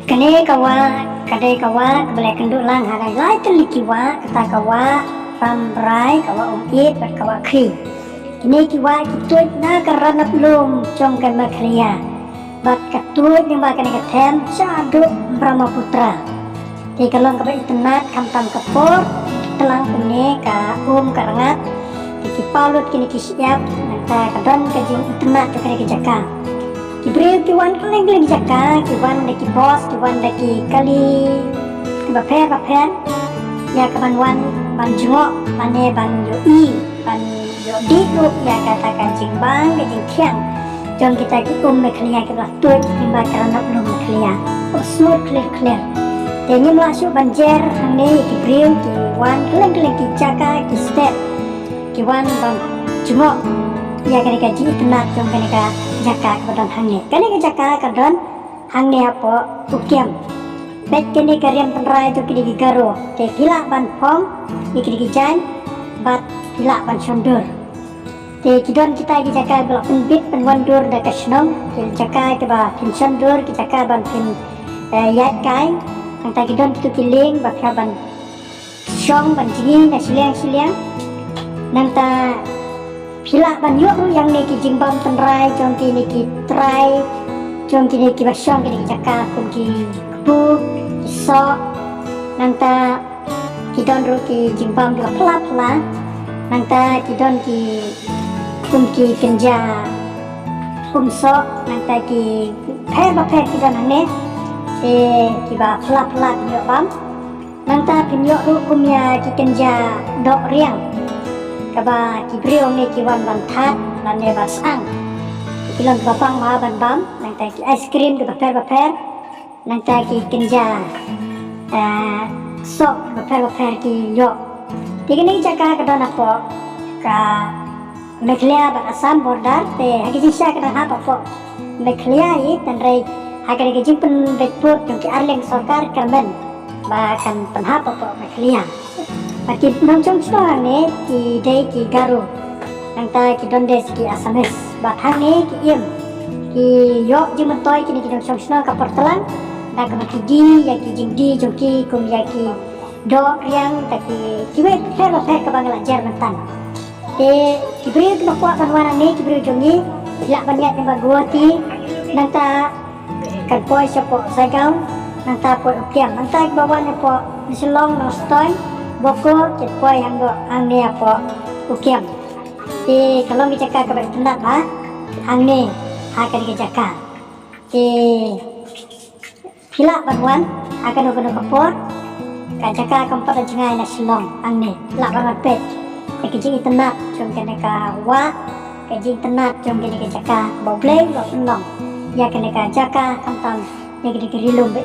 Kene kawa kadai kawa boleh kenduk lang hagai lai teli kiwa kata kawa ramrai kawa it bat kawa kri kini kiwa kitut na karana belum jom kan makriya bat katut yang bakal ketem caduk Brahmaputra di kalong kabai tenat kamtam kapor telang kene ka karangat di kipalut kini kisiap nanta kadon kajing tenat tu kene kejaka Ibril kiwan keleng jaka, kiwan daki bos, kiwan daki kali baper ya kaban wan ban jengok, bane ban yoi, ban yodi lu ya katakan jingbang, kajing tiang. Jom kita me kelia kita tuit timba karena belum kelia. Oh smooth clear. Tanya masuk banjer hangne Ibril kiwan keleng jaka ki step. Kiwan ban jengok ya kene kaji tenat jom kene ka jaka kadon hangne kene ka jaka kadon hangne apo ukiam bet kene karyam tenrai tu kini garo te pila ban pom ikini jan bat pila ban sondur te kidon kita gi jaka belak penbit penwandur da kasnom til jaka ke ba pin sondur ki jaka ban pin yat kai ang ta kidon tu kiling ba ban syong ban jingi da siliang nang ta pila ban yuk yang ni ki jingbam tenrai jom kini ki try jom kini ki basyong kini ki jaka kun ki kebu ki sok nanta ki don ru ki jingbam dua pelap lah nanta ki don ki kun ki kenja sok nanta ki per ki don hane ki ba pelap yuk bam nanta pinyok ru kumya ki kenja dok riang kaba kibriong ni kiwan bantat lande basang kilon bapang ma ban bam nang ta ki ice cream ke baper nang ta ki kenja sok baper ki yo tigini jaka kadon apo ka meklia ban asam border te hagi sisa kadon apa po meklia i tanrei hagi gajing pen betput yung ki arleng sarkar karmen bahkan penhapa po meklia Paki nongchong chong ne ki dei ki garu nang ta ki dondes ki asames bathang ne ki im ki yo jimatoy ki ni ki nongchong chong ka portalan da ka ki gi ya ki jingdi joki kum ya ki do riang ta ki kiwe hero ka bangla jerman tan te ki bri ki kwa kan wana ne ki bri jongi ya banyak ni baguati nang ta kan poi sapo sagau nang ta poi ukiam nang ta bawa ne po nisilong no stoy boko cepoy hangne apo ukiam ti kalau ngejaka ka tenat ha hangne akan ngejaka ti pila banwan akan ugono kapor ka jaka kampat jengai na silong hangne la bangat pet kejing tenat jom kene ka wa kejing tenat jom kene ka jaka bobleng lo penong ya kene ka jaka kamtam ya kene rilum be